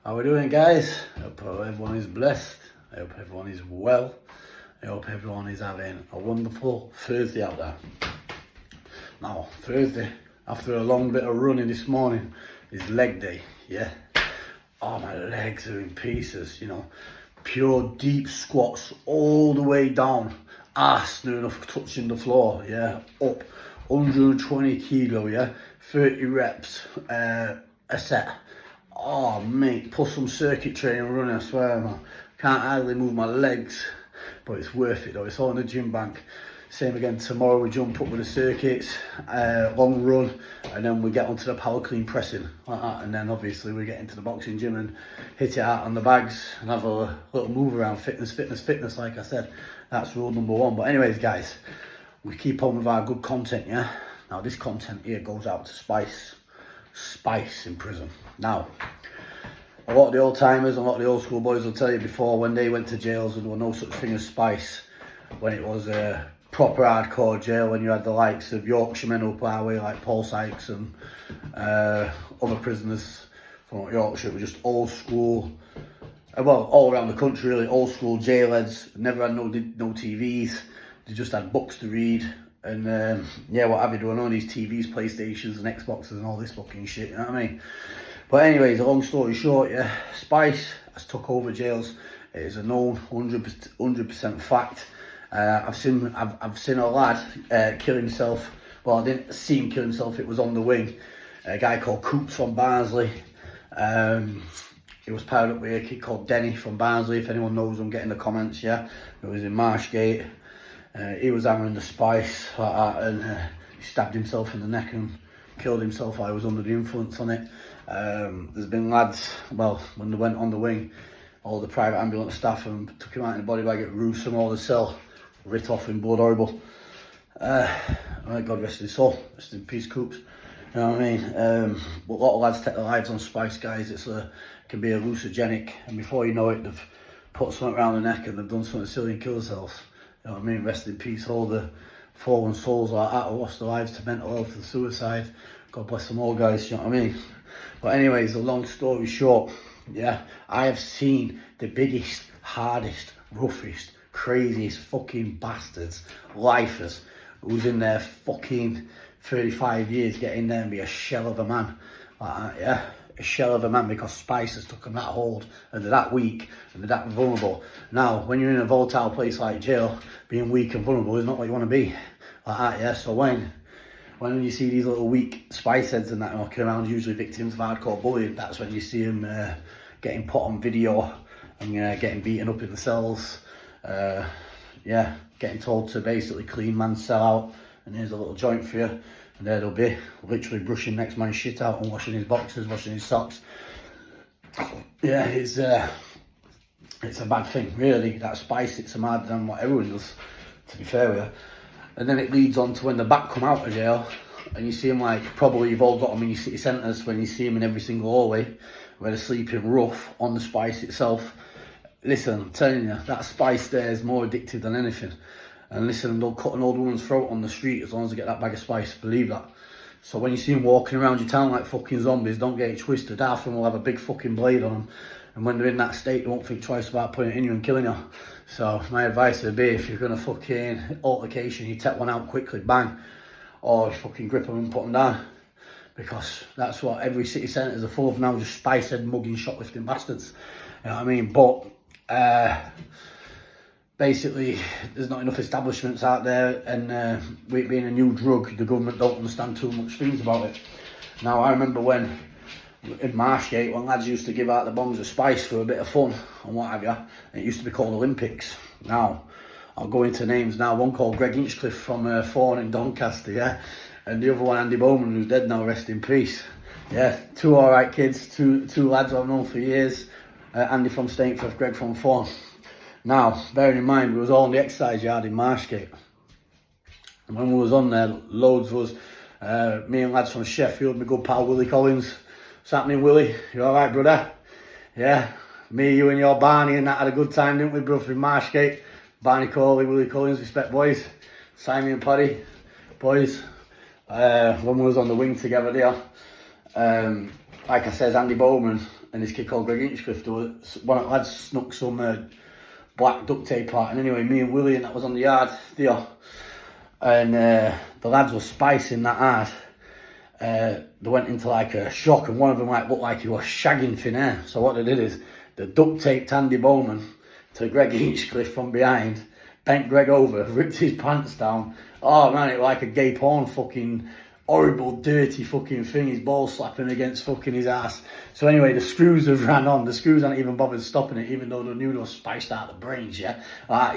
How we doing, guys? I hope everyone is blessed. I hope everyone is well. I hope everyone is having a wonderful Thursday out there. Now, Thursday, after a long bit of running this morning, is leg day, yeah? Oh, my legs are in pieces, you know. Pure deep squats all the way down. Arse near enough touching the floor, yeah? Up, 120 kilo, yeah? 30 reps a set. Oh mate, plus some circuit training running, I swear man. Can't hardly move my legs, but it's worth it though. It's all in the gym bank. Same again tomorrow, we jump up with the circuits, long run, and then we get onto the power clean pressing, like that. And then obviously we get into the boxing gym and hit it out on the bags and have a little move around. Fitness, like I said. That's rule number one. But anyways guys, we keep on with our good content, yeah? Now this content here goes out to Spice in prison. Now, a lot of the old timers, a lot of the old school boys will tell you before, when they went to jails, there was no such thing as Spice. When it was a proper hardcore jail, when you had the likes of Yorkshiremen up our way, like Paul Sykes and other prisoners from Yorkshire. It was just old school, well, all around the country really, old school jail heads. Never had no TVs. They just had books to read. And yeah, what have you, doing all these TVs, PlayStations and Xboxes and all this fucking shit, you know what I mean? But anyways, a long story short, yeah, Spice has took over jails. It is a known 100% fact. I've seen a lad kill himself. Well, I didn't see him kill himself, it was on the wing. A guy called Coops from Barnsley. He was paired up with a kid called Denny from Barnsley. If anyone knows him, get in the comments, yeah. It was in Marshgate. He was hammering the Spice like that, and he stabbed himself in the neck and killed himself while he was under the influence on it. There's been lads, well, when they went on the wing, all the private ambulance staff and took him out in the body bag at Roosham or the cell, writ off in blood, horrible. God rest his soul, rest in peace, Coops. You know what I mean? But a lot of lads take their lives on Spice, guys. It can be hallucinogenic, and before you know it, they've put something around the neck and they've done something silly and killed themselves. You know what I mean? Rest in peace, all the fallen souls like that who lost their lives to mental health and suicide. God bless them all, guys, you know what I mean? But anyways, a long story short, yeah, I have seen the biggest, hardest, roughest, craziest fucking bastards, lifers, who's in their fucking 35 years get in there and be a shell of a man. Like that, yeah? A shell of a man, because Spice has took them that hold and they're that weak and they're that vulnerable. Now, when you're in a volatile place like jail, being weak and vulnerable is not what you want to be. Like that, yeah? So when you see these little weak Spice heads and that knocking around, usually victims of hardcore bullying, that's when you see them getting put on video and getting beaten up in the cells. Yeah, getting told to basically clean man's cell out, and here's a little joint for you. And there they'll be, literally brushing next man's shit out and washing his boxers, washing his socks. Yeah, it's a bad thing, really. That Spice, it's harder than what everyone does, to be fair with you. And then it leads on to when the back come out of jail, and you see them, like, probably you've all got them in your city centres, when you see them in every single hallway, where they're sleeping rough on the Spice itself. Listen, I'm telling you, that Spice there is more addictive than anything. And listen, they'll cut an old woman's throat on the street as long as they get that bag of Spice, believe that. So when you see them walking around your town like fucking zombies, don't get it twisted. Half of them will have a big fucking blade on them. And when they're in that state, they won't think twice about putting it in you and killing you. So my advice would be, if you're going to fucking altercation, you take one out quickly, bang. Or you fucking grip them and put them down. Because that's what every city centres are full of now, just Spice-head, mugging, shoplifting bastards. You know what I mean? But basically, there's not enough establishments out there, and with it being a new drug, the government don't understand too much things about it. Now, I remember when, in Marshgate, when lads used to give out the bombs of Spice for a bit of fun, and what have you, it used to be called Olympics. Now, I'll go into names now, one called Greg Inchcliffe from Fawn in Doncaster, yeah, and the other one, Andy Bowman, who's dead now, rest in peace. Yeah, two alright kids, two lads I've known for years, Andy from Stainforth, Greg from Fawn. Now, bearing in mind, we was all in the exercise yard in Marshgate. And when we was on there, loads was me and lads from Sheffield, my good pal Willie Collins. What's happening, Willie? You alright, brother? Yeah, me, you and your Barney and that had a good time, didn't we, brother, in Marshgate? Barney Corley, Willie Collins, respect, boys. Simon and Paddy, boys. When we was on the wing together there, like I says, Andy Bowman and this kid called Greg Hinchcliffe, one of the lads snuck some black duct tape out, and anyway, me and Willie, and that was on the yard there, and the lads were spicing that hard. They went into like a shock, and one of them like looked like he was shagging thin air. So what they did is they duct taped Andy Bowman to Greg Hinchcliffe from behind, bent Greg over, ripped his pants down. Oh man, it was like a gay porn fucking horrible, dirty fucking thing. His ball slapping against fucking his ass. So anyway, the screws have ran on. The screws hadn't even bothered stopping it, even though they knew they were spiced out the brains, yeah.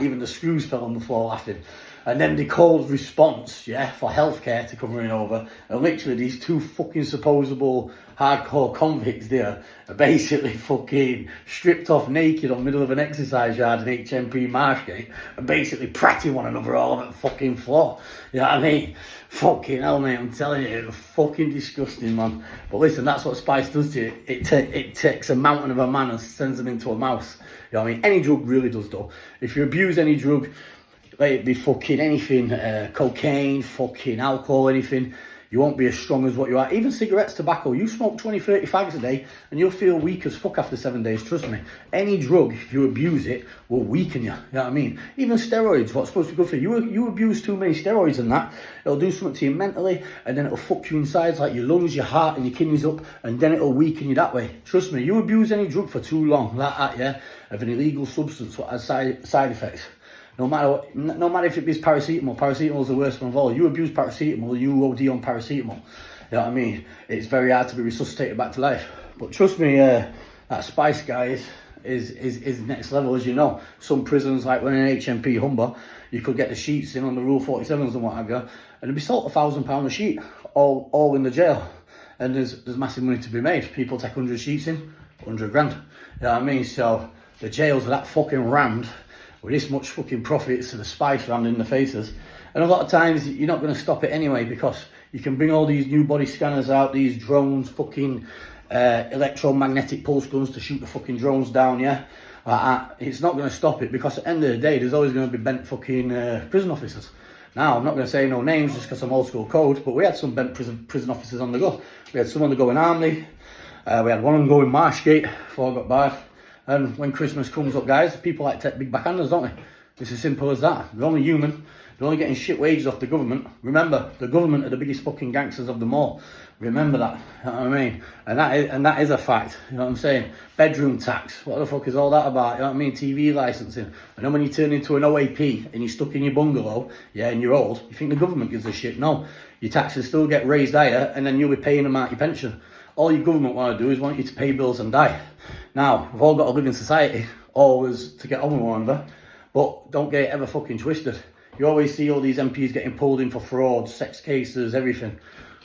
Even the screws fell on the floor laughing. And then they called response, yeah, for healthcare to come running over. And literally these two fucking supposable hardcore convicts there are basically fucking stripped off naked on the middle of an exercise yard in HMP Marshgate and basically prattling one another all over the fucking floor. You know what I mean? Fucking hell, mate, I'm telling you, it's fucking disgusting, man. But listen, that's what Spice does to you. It takes a mountain of a man and sends them into a mouse. You know what I mean? Any drug really does, though. If you abuse any drug, let it be fucking anything, cocaine, fucking alcohol, anything, you won't be as strong as what you are. Even cigarettes, tobacco, you smoke 20, 30 fags a day and you'll feel weak as fuck after 7 days, trust me. Any drug, if you abuse it, will weaken you, you know what I mean? Even steroids, what's supposed to be good for you, you abuse too many steroids and that, it'll do something to you mentally, and then it'll fuck you inside, like your lungs, your heart and your kidneys up, and then it'll weaken you that way. Trust me, you abuse any drug for too long, like that, yeah, of an illegal substance, what has side effects. No matter if it is paracetamol, paracetamol's the worst one of all. You abuse paracetamol, you OD on paracetamol. You know what I mean? It's very hard to be resuscitated back to life. But trust me, that Spice guy is next level, as you know. Some prisons, like when in HMP Humber, you could get the sheets in on the Rule 47s and what have you, and it'd be sold £1,000 a sheet, all in the jail. And there's massive money to be made. People take 100 sheets in, 100 grand. You know what I mean? So the jails are that fucking rammed with this much fucking profits to the Spice rammed in the faces. And a lot of times you're not going to stop it anyway, because you can bring all these new body scanners out, these drones, fucking electromagnetic pulse guns to shoot the fucking drones down, yeah? It's not going to stop it, because at the end of the day, there's always going to be bent fucking prison officers. Now, I'm not going to say no names just because I'm old school code, but we had some bent prison officers on the go. We had some on the go in Armley, we had one on the go in Marshgate before I got back. And when Christmas comes up, guys, people like to take big backhanders, don't they? It's as simple as that. They're only human. They're only getting shit wages off the government. Remember, the government are the biggest fucking gangsters of them all. Remember that. You know what I mean? And that is a fact. You know what I'm saying? Bedroom tax. What the fuck is all that about? You know what I mean? TV licensing. And then when you turn into an OAP and you're stuck in your bungalow, yeah, and you're old, you think the government gives a shit? No. Your taxes still get raised higher, and then you'll be paying them out your pension. All your government want to do is want you to pay bills and die. Now, we've all got to live in society, always to get on with one another, but don't get it ever fucking twisted. You always see all these MPs getting pulled in for fraud, sex cases, everything.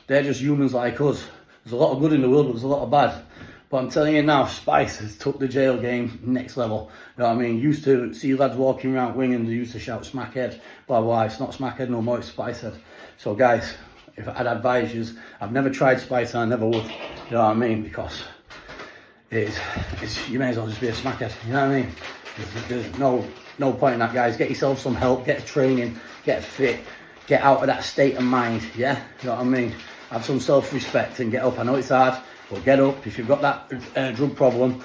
They're just humans like us. There's a lot of good in the world, but there's a lot of bad. But I'm telling you now, Spice has took the jail game next level. You know what I mean? Used to see lads walking around wing and they used to shout smackhead, blah, blah. It's not smackhead no more, it's Spicehead. So guys, if I'd advise you, I've never tried Spice and I never would. You know what I mean? Because you may as well just be a smackhead. You know what I mean? There's no point in that, guys. Get yourself some help, get training, get fit, get out of that state of mind, yeah? You know what I mean? Have some self-respect and get up. I know it's hard, but get up. If you've got that drug problem,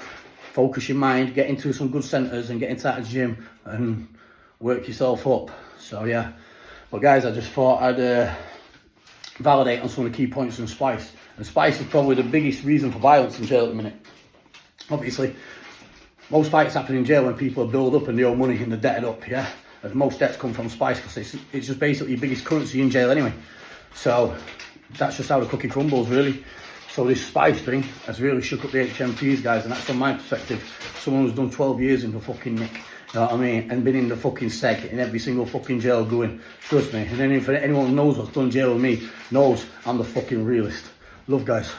focus your mind, get into some good centres and get into that gym and work yourself up. So yeah. But guys, I just thought I'd validate on some of the key points from Spice. And Spice is probably the biggest reason for violence in jail at the minute. Obviously, most fights happen in jail when people are built up and they owe money and they're debted up, yeah? And most debts come from Spice, because it's just basically your biggest currency in jail anyway. So that's just how the cookie crumbles, really. So this Spice thing has really shook up the HMPs, guys, and that's from my perspective. Someone who's done 12 years in the fucking nick, you know what I mean, and been in the fucking seg in every single fucking jail going, trust me. And then if anyone knows what's done jail with me, knows I'm the fucking realist. Love, guys.